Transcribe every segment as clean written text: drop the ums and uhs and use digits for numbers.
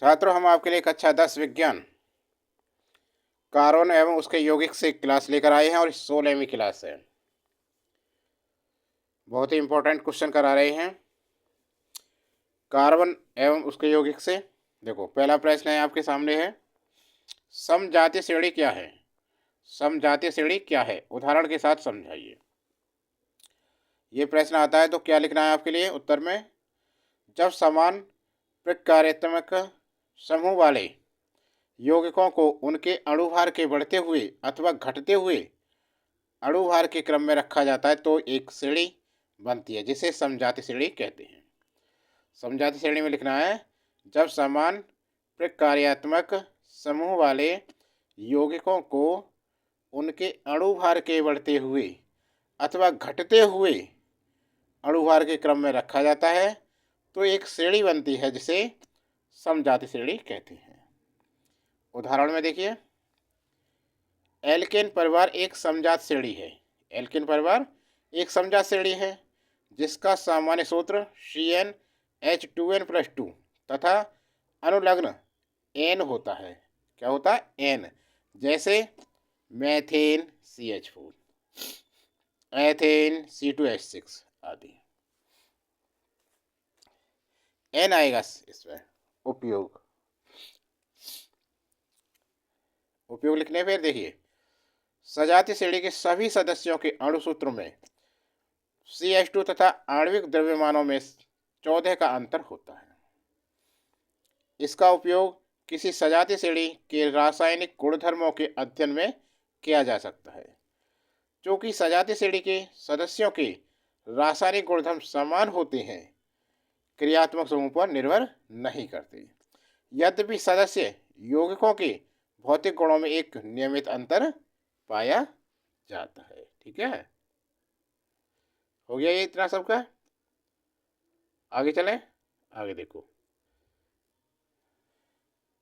छात्रों, हम आपके लिए कक्षा 10 विज्ञान कार्बन एवं उसके यौगिक से क्लास लेकर आए हैं और 16वीं क्लास है। बहुत ही इंपॉर्टेंट क्वेश्चन करा रहे हैं कार्बन एवं उसके यौगिक से। देखो, पहला प्रश्न है आपके सामने है, समजातीय श्रेणी क्या है? समजातीय श्रेणी क्या है, उदाहरण के साथ समझाइए। ये प्रश्न आता है तो क्या लिखना है आपके लिए उत्तर में? जब समान प्रकार्यात्मक समूह वाले यौगिकों को उनके अणुभार के बढ़ते हुए अथवा घटते हुए अणुभार के क्रम में रखा जाता है तो एक श्रेणी बनती है, जिसे समजातीय श्रेणी कहते हैं। समजातीय श्रेणी में लिखना है, जब समान प्रकार्यात्मक समूह वाले यौगिकों को उनके अणुभार के बढ़ते हुए अथवा घटते हुए अणुभार के क्रम में रखा जाता है तो एक श्रेणी बनती है, जिसे समजातीय श्रेणी कहते हैं। उदाहरण में देखिए, एल्केन परिवार एक समजात श्रेणी है। एल्केन परिवार एक समजात श्रेणी है जिसका सामान्य सूत्र CnH2n+2 तथा अनुलग्न N होता है। क्या होता है? N। जैसे मैथेन CH4, एथेन C2H6 आदि। N आएगा इसमें। उपयोग लिखने पर देखिए, सजातीय श्रेणी के सभी सदस्यों के अणुसूत्रों में CH2 तथा आणविक द्रव्यमानों में 14 का अंतर होता है। इसका उपयोग किसी सजातीय श्रेणी के रासायनिक गुणधर्मों के अध्ययन में किया जा सकता है। चूँकि सजातीय श्रेणी के सदस्यों के रासायनिक गुणधर्म समान होते हैं, क्रियात्मक समूह पर निर्भर नहीं करते। यद्यपि सदस्य यौगिकों के भौतिक गुणों में एक नियमित अंतर पाया जाता है। ठीक है, हो गया ये इतना सबका। आगे चलें। आगे देखो,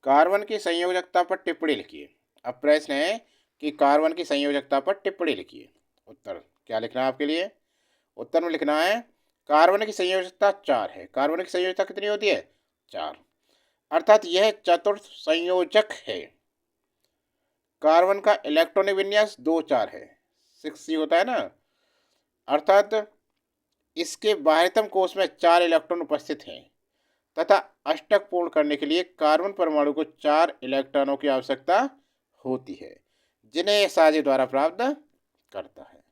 कार्बन की संयोजकता पर टिप्पणी लिखिए। अब प्रश्न है कि कार्बन की संयोजकता पर टिप्पणी लिखिए। उत्तर क्या लिखना है आपके लिए? उत्तर में लिखना है, कार्बन की संयोजकता 4 है। कार्बन की संयोजकता कितनी होती है? 4। अर्थात यह चतुर्थ संयोजक है। कार्बन का इलेक्ट्रॉनिक विन्यास 2-4 है, 6C होता है ना। अर्थात इसके बाह्यतम कोश में 4 इलेक्ट्रॉन उपस्थित हैं तथा अष्टक पूर्ण करने के लिए कार्बन परमाणु को 4 इलेक्ट्रॉनों की आवश्यकता होती है, जिन्हें यह साझे द्वारा प्राप्त करता है।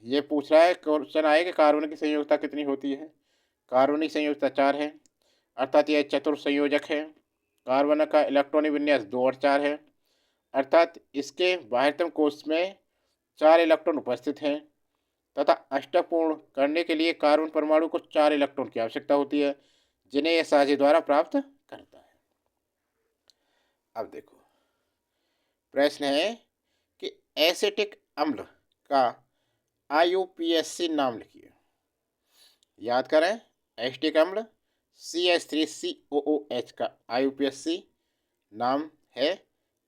ये पूछ रहा है, क्वेश्चन आए कि कार्बन की संयोजकता कितनी होती है? कार्बन की संयोजकता 4 है, अर्थात यह चतुर्थ संयोजक है। कार्बन का इलेक्ट्रॉनिक विन्यास 2 और 4 है, अर्थात इसके बाह्यतम कोश में 4 इलेक्ट्रॉन उपस्थित हैं तथा अष्टक पूर्ण करने के लिए कार्बन परमाणु को 4 इलेक्ट्रॉन की आवश्यकता होती है, जिन्हें यह साझे द्वारा प्राप्त करता है। अब देखो, प्रश्न है कि एसिटिक अम्ल का IUPAC नाम लिखिए। याद करें, एसिटिक अम्ल CH3COOH का IUPAC नाम है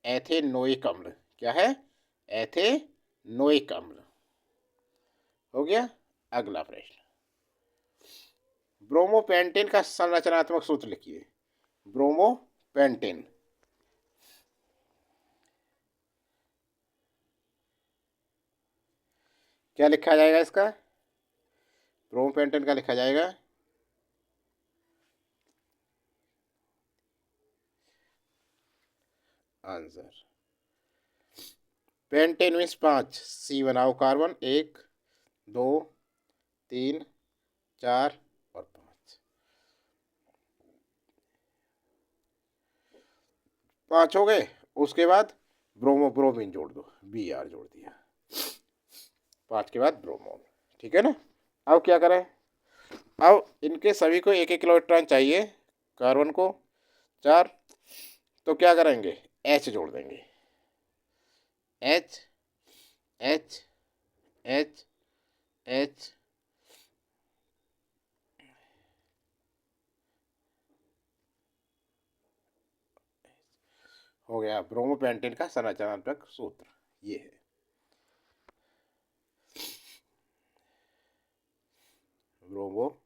एथेनोइक अम्ल। क्या है? एथेनोइक अम्ल। हो गया। अगला प्रश्न, ब्रोमोपेंटेन का संरचनात्मक सूत्र लिखिए। ब्रोमोपेंटेन क्या लिखा जाएगा इसका? ब्रोमोपेंटेन का लिखा जाएगा, आंसर पेंटेन मीन्स 5। C बनाओ, कार्बन 1 2 3 4 और 5 हो गए। उसके बाद ब्रोमीन जोड़ दो, Br जोड़ दिया। 5 के बाद ब्रोमो। ठीक है ना। अब क्या करें? अब इनके सभी को 1-1 इलेक्ट्रॉन चाहिए। कार्बन को 4, तो क्या करेंगे? H जोड़ देंगे। H H H H हो गया ब्रोमोपेंटेन का संरचनात्मक सूत्र। ये है ब्रोमोपेंटेन।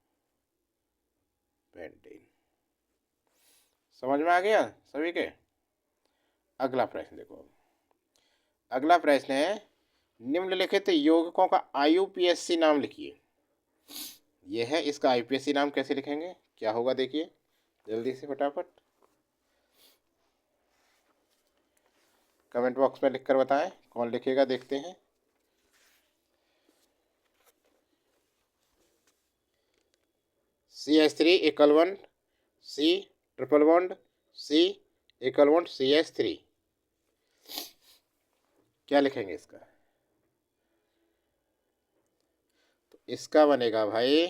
समझ में आ गया सभी के। अगला प्रश्न देखो, अगला प्रश्न है निम्नलिखित यौगिकों का आईयूपीएसी नाम लिखिए। यह है, इसका आईयूपीएसी नाम कैसे लिखेंगे, क्या होगा देखिए जल्दी से फटाफट कमेंट बॉक्स में लिखकर बताएं, कौन लिखेगा देखते हैं। CH3 equal one C triple bond C equal one CH3, क्या लिखेंगे इसका? तो इसका बनेगा भाई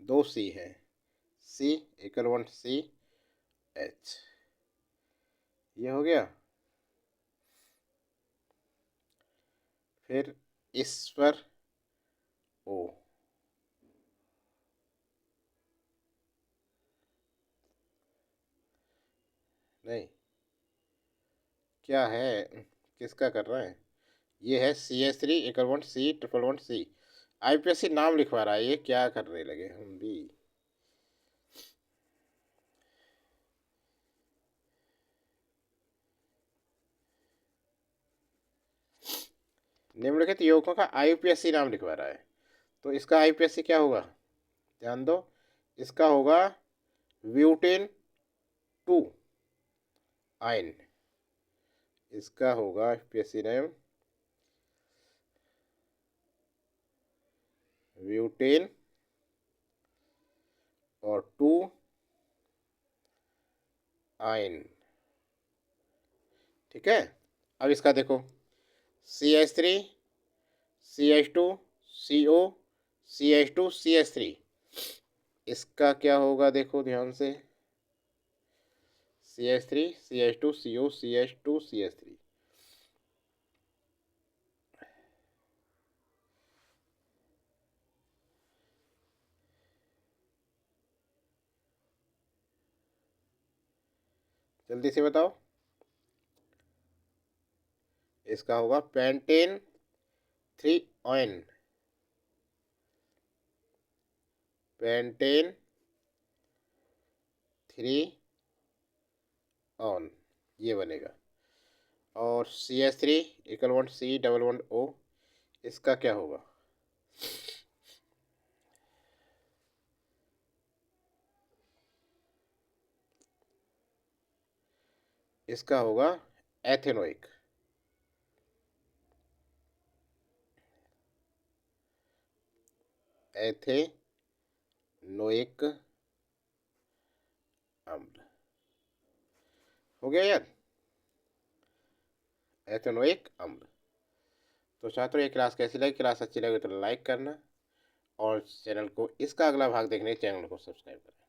दो C है, C इक्वल वन CH, ये हो गया। फिर इस पर O, नहीं क्या है, किसका कर रहे हैं, ये है CH3 equal one C triple one C। IPSC नाम लिखवा रहा है, ये क्या करने लगे हम भी। निम्नलिखित यौगिकों का आईयूपीएसी नाम लिखवा रहा है, तो इसका आईयूपीएसी क्या होगा ध्यान दो, इसका होगा ब्यूटेन 2 आयन, इसका होगा आईयूपीएसी नेम ब्यूटेन और 2 आयन, ठीक है। अब इसका देखो CH3 CH2 CO CH2 CH3, इसका क्या होगा देखो ध्यान से, CH3 CH2 CO CH2 CH3, जल्दी से बताओ। इसका होगा पेंटेन 3 ऑन, पेंटेन 3 ऑन, ये बनेगा। और CH3 equal one C double one O, इसका क्या होगा, इसका होगा एथेनोइक, एथेनोइक अम्ल, हो गया यार, एथेनोइक अम्ल। तो छात्रों ये क्लास कैसी लगी, क्लास अच्छी लगी तो लाइक करना और चैनल को, इसका अगला भाग देखने चैनल को सब्सक्राइब करना।